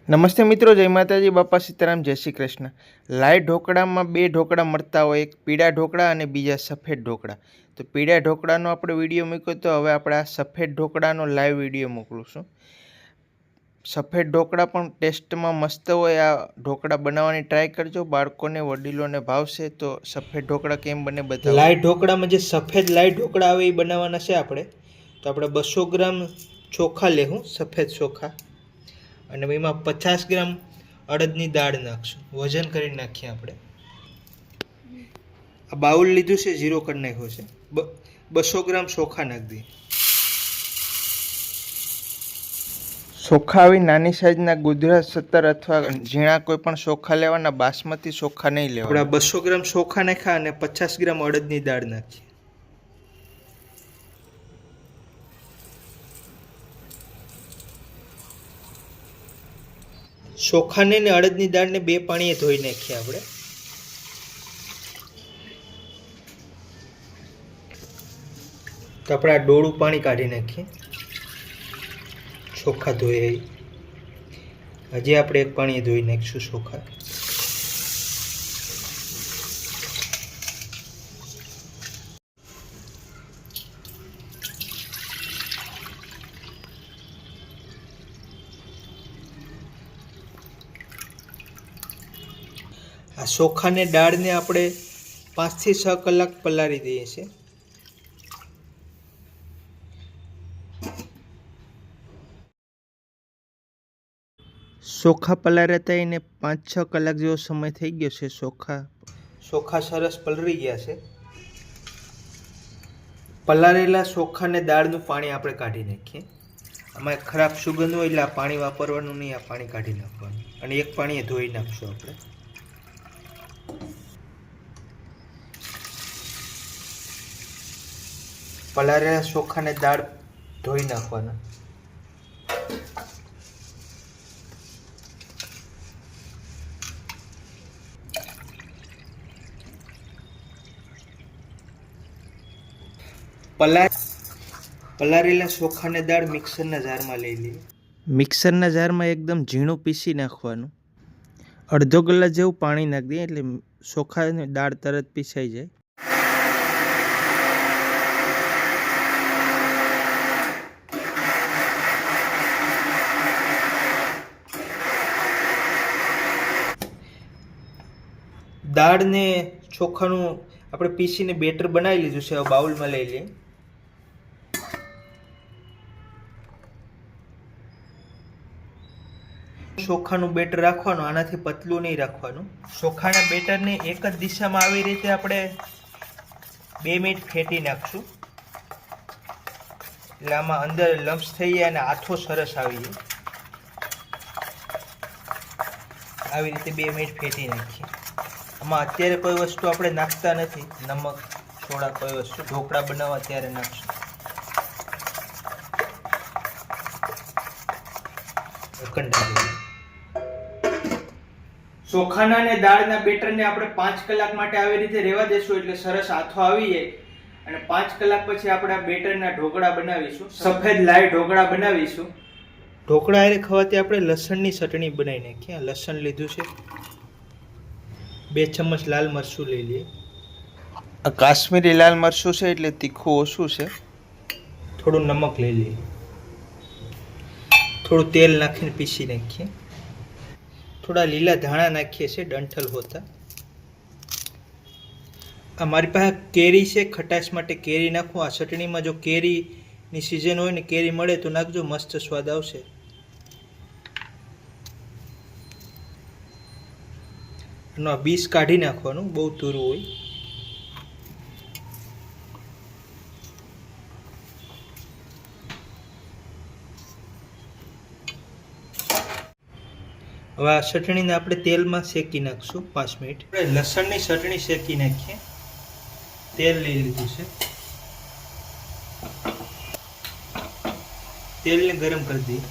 નમસ્તે મિત્રો, જય માતાજી, બાપા સીતારામ, જય શ્રી કૃષ્ણ। લાઈવ ઢોકળામાં બે ઢોકળા મળતા હોય, એક પીળા ઢોકળા અને બીજા સફેદ ઢોકળા। તો પીળા ઢોકળાનો આપણે વિડીયો મૂક્યો, તો હવે આપણે આ સફેદ ઢોકળાનો લાઈવ વિડીયો મોકલું। સફેદ ઢોકળા પણ ટેસ્ટમાં મસ્ત હોય। આ ઢોકળા બનાવવાની ટ્રાય કરજો, બાળકોને વડીલોને ભાવશે। તો સફેદ ઢોકળા કેમ બને બતાવો। લાઈવ ઢોકળામાં જે સફેદ લાઈવ ઢોકળા આવે એ બનાવવાના છે આપણે। તો આપણે 200 ગ્રામ ચોખા લેવું, સફેદ ચોખા, અને એમાં 50 ગ્રામ અડદની દાળ નાખશું। વજન કરી નાખીએ આપણે। આ બાઉલ લીધું છે, ઝીરો કરી નાખ્યો છે। 200 ગ્રામ ચોખા નાખી દઈએ। ચોખા આવી નાની સાઈઝના ગુજરાત 17 અથવા ઝીણા કોઈ પણ ચોખા લેવાના, બાસમતી ચોખા નહીં લેવાના। આપણે 200 ગ્રામ ચોખા નાખ્યા અને 50 ગ્રામ અડદની દાળ નાખીએ। ચોખાને ને અડદની દાળને બે પાણીએ ધોઈ નાખીએ આપણે। તો આપણે આ ડોળું પાણી કાઢી નાખીએ, ચોખા ધોઈ। હજી આપણે એક પાણીએ ધોઈ નાખીશું ચોખા। આ ચોખાને દાળને આપણે 5 થી 6 કલાક પલાળી દઈએ છીએ। ચોખા પલાળ્યા હતા એને 5-6 કલાક જેવો સમય થઈ ગયો છે। ચોખા સરસ પલળી ગયા છે। પલાળેલા ચોખાને દાળનું પાણી આપણે કાઢી નાખીએ। આમાં ખરાબ સુગંધ હોય એટલે આ પાણી વાપરવાનું નહીં, આ પાણી કાઢી નાખવાનું, અને એક પાણીએ ધોઈ નાખશું આપણે। પલાળેલા ચોખાને દાળ ધોઈ નાખવાના। પલાળેલા ચોખાને દાળ મિક્સરના જારમાં લઈ લઈએ। મિક્સરના જારમાં એકદમ ઝીણું પીસી નાખવાનું। અડધો ગ્લાસ જેવું પાણી નાખી દઈએ એટલે ચોખાની દાળ તરત પીસાઈ જાય। દાળ ને ચોખાનું આપણે પીસીને બેટર બનાવી લીધું છે, હવે બાઉલમાં લઈ લઈએ। ચોખાનું બેટર રાખવાનું, આનાથી પતલું નહીં રાખવાનું। ચોખાના બેટરને એક જ દિશામાં આવી રીતે આપણે 2 મિનિટ ફેટી નાખશું, એટલે આમાં અંદર લમ્સ થઈ જાય અને આથો સરસ આવી જાય। આવી રીતે 2 મિનિટ ફેટી નાખીએ। આમાં અત્યારે કોઈ વસ્તુ આપણે નાખતા નથી, નમક, સોડા, કોઈ વસ્તુ ઢોકળા બનાવવા ત્યારે નાખશું। ચોખાના અને દાળના બેટરને આપણે 5 કલાક માટે આવી રીતે રહેવા દેશું, એટલે સરસ આથો આવી જાય, અને 5 કલાક પછી આપણે આ બેટરના ઢોકળા બનાવીશું। સફેદ લાઈવ ઢોકળા બનાવીશું। ઢોકળા હારે ખાવાથી આપણે લસણની ચટણી બનાવી નાખીએ। લસણ લીધું છે, 2 ચમચ લાલ મરચું લઈ લઈએ। આ કાશ્મીરી લાલ મરચું છે એટલે તીખું ઓછું છે। થોડું નમક લઈ લઈએ, થોડું તેલ નાખીને પીસી નાખીએ। થોડા લીલા ધાણા નાખીએ છીએ ડંઠલ હોતા। આ મારી પાસે કેરી છે, ખટાશ માટે કેરી નાખું। આ ચટણીમાં જો કેરીની સિઝન હોય ને, કેરી મળે તો નાખજો, મસ્ત સ્વાદ આવશે। આ બીજ કાઢી નાખવાનું, બહુ તુરું હોય। હવે આ ચટણીને આપણે તેલમાં શેકી નાખશું 5 મિનિટ। લસણની ચટણી શેકી નાખીએ। તેલ લઈ લીધું છે, તેલને ગરમ કરી દઈએ,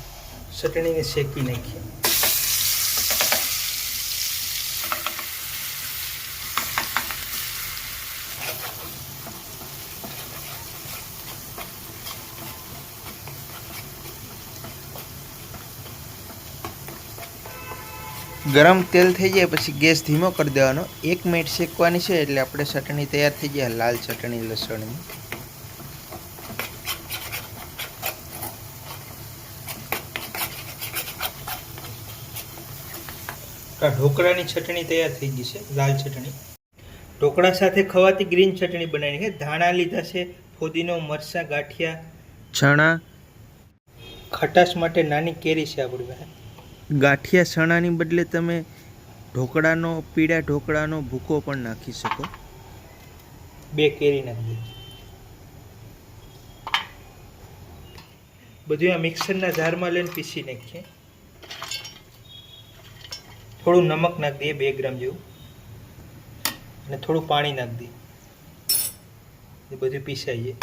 ચટણીને શેકી નાખીએ। ગરમ તેલ થઈ જાય પછી ગેસ ધીમો કરી દેવાનો. 1 મિનિટ શેકવાની છે એટલે આપણે ચટણી તૈયાર થઈ જાય, લાલ ચટણી લસણની. ઢોકળાની ચટણી તૈયાર થઈ ગઈ છે, લાલ ચટણી. ઢોકળા સાથે ખવાતી ગ્રીન ચટણી બનાવી છે. ધાણા લીધા છે, ફુદીનો, મરચાં, ગાંઠિયા, ચણા. ખટાશ માટે નાની કેરી છે આપણી પાસે. ગાંઠિયા ચણાની બદલે તમે ઢોકળાનો, પીળા ઢોકળાનો ભૂકો પણ નાખી શકો. 2 કેરી નાખી દો. બધું આ મિક્સરના જારમાં લઈને પીસી નાખીએ. થોડું નમક નાખી દઈએ, 2 ગ્રામ જેવું, અને થોડું પાણી નાખી દઈએ. એ બધું પીસાઈ જાય.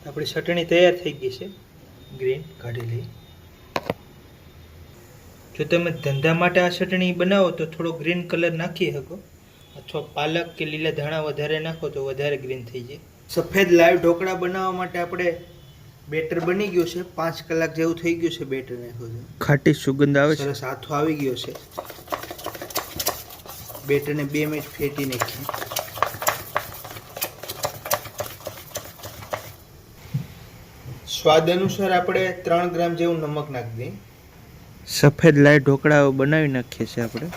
આપણી ચટણી તૈયાર થઈ ગઈ છે, ગ્રીન. કાઢી લઈએ. જો તમે ધંધા માટે આ ચટણી બનાવો તો થોડો ગ્રીન કલર નાખી શકો, અથવા પાલક કે લીલા ધાણા વધારે નાખો તો વધારે ગ્રીન થઈ જાય. સફેદ લાઈવ ઢોકળા બનાવવા માટે આપણે બેટર બની ગયું છે. 5 કલાક જેવું થઈ ગયું છે બેટર નાખ્યું છે. ખાટી સુગંધ આવે છે, સરસ હાથો આવી ગયો છે. બેટરને 2 મિનિટ ફેટી નાખીએ. સ્વાદ અનુસાર આપણે 3 ગ્રામ જેવું નમક નાખી દઈએ. સફેદ લાઈવ ઢોકળા બનાવી નાખીએ છીએ આપણે.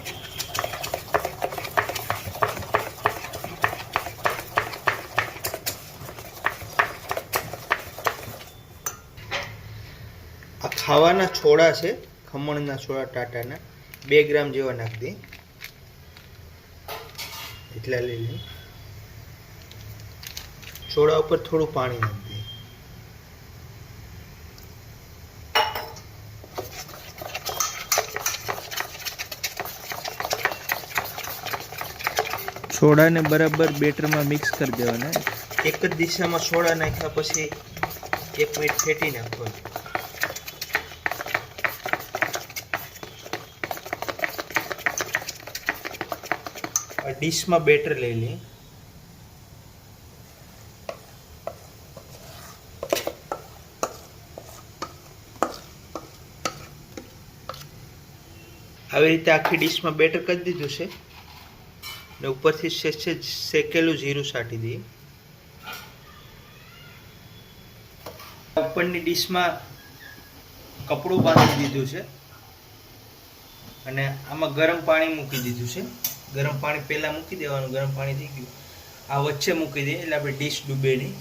આ ખાવાના છોડા છે, ખમણના છોડા ટાટાના. 2 ગ્રામ જેવા નાખી દઈએ. એટલા લઈ લઈએ. છોડા ઉપર થોડું પાણી નાખી દઈએ. છોડાને બરાબર બેટરમાં મિક્સ કરી દેવાના. એક જ દિશામાં છોડા નાખ્યા પછી 1 મિનિટ ફેટી નાખવાનું. ડીશમાં બેટર લઈ લઈએ. આવી રીતે આખી ડીશમાં બેટર કરી દીધું છે, ને ઉપરથી શેકેલું જીરું છાંટી દઈએ. ઉપરની ડીશમાં કપડું બાંધી દીધું છે, અને આમાં ગરમ પાણી મૂકી દીધું છે. ગરમ પાણી પહેલાં મૂકી દેવાનું. ગરમ પાણી થઈ ગયું, આ વચ્ચે મૂકી દઈએ એટલે આપણે ડીશ ડૂબે નહીં.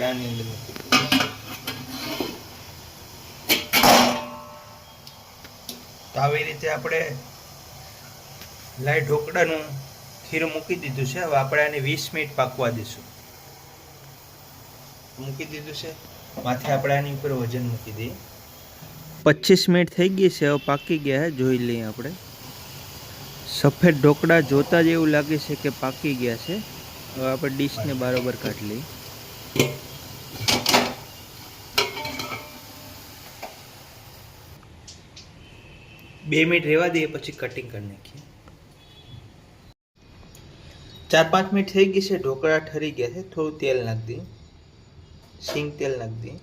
આની અંદર તો આવી રીતે આપણે લાઈ ઢોકળાનું ખીરું મૂકી દીધું છે. હવે આપણે આને 20 મિનિટ પાકવા દઈશું. મૂકી દીધું છે, માથે આપણે આની ઉપર વજન મૂકી દઈએ. 25 મિનિટ થઈ ગઈ છે, હવે પાકી ગયા છે. જોઈ લઈએ આપણે. સફેદ ઢોકળા જોતા જ એવું લાગે છે કે પાકી ગયા છે. હવે આપણે ડીશને બરાબર કાઢી લઈએ. બે મિનિટ રહેવા દઈએ પછી કટિંગ કરી નાખીએ. 4-5 મિનિટ થઈ ગઈ છે. ઢોકળા ઠરી ગયા છે. થોડું તેલ નાખી દઈએ. સિંગ તેલ નાખી દઈએ.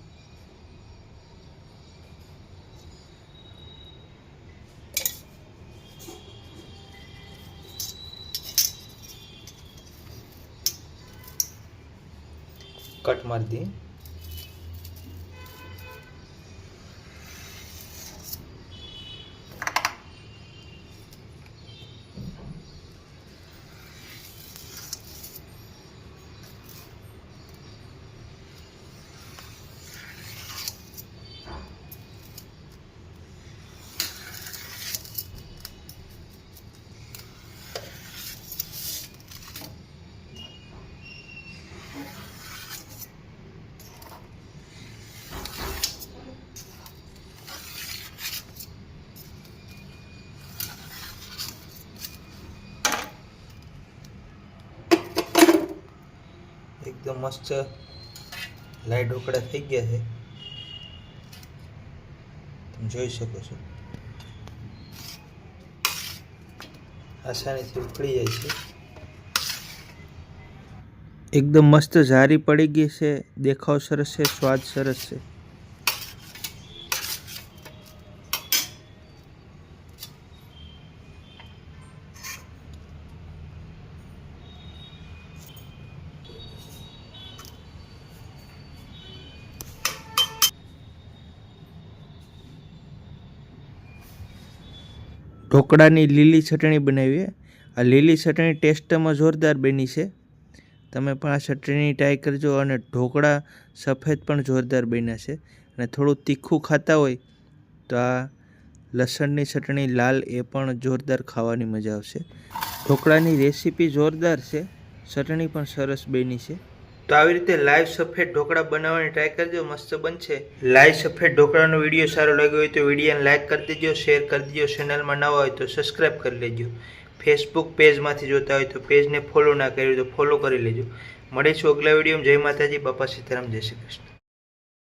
કટ મારી દઈએ. એકદમ મસ્ત લાઈ ઢોકળા થઈ ગયા છે. તમે જોઈ શકો છો, આસાનીથી ઉકળી જાય છે. એકદમ મસ્ત જારી પડી ગઈ છે, દેખાવ સરસ છે, સ્વાદ સરસ છે. ઢોકળાની લીલી ચટણી બનાવીએ. આ લીલી ચટણી ટેસ્ટમાં જોરદાર બની છે. તમે પણ આ ચટણી ટ્રાય કરજો. અને ઢોકળા સફેદ પણ જોરદાર બન્યા છે. અને થોડું તીખું ખાતા હોય તો આ લસણની ચટણી લાલ એ પણ જોરદાર ખાવાની મજા આવશે. ઢોકળાની રેસીપી જોરદાર છે, ચટણી પણ સરસ બની છે. તો આવી રીતે લાઈવ સફેદ ઢોકળા બનાવવાની ટ્રાય કરજો, મસ્ત બનશે. લાઈવ સફેદ ઢોકળાનો વિડીયો સારો લાગ્યો હોય તો વિડીયોને લાઇક કરી દેજો, શેર કરી દેજો. ચેનલમાં નવા હોય તો સબસ્ક્રાઈબ કરી લેજો. ફેસબુક પેજમાંથી જોતા હોય તો પેજને ફોલો ના કર્યું તો ફોલો કરી લેજો. મળીશું અગલા વિડીયોમાં. જય માતાજી, બાપા સીતારામ, જય શ્રી કૃષ્ણ.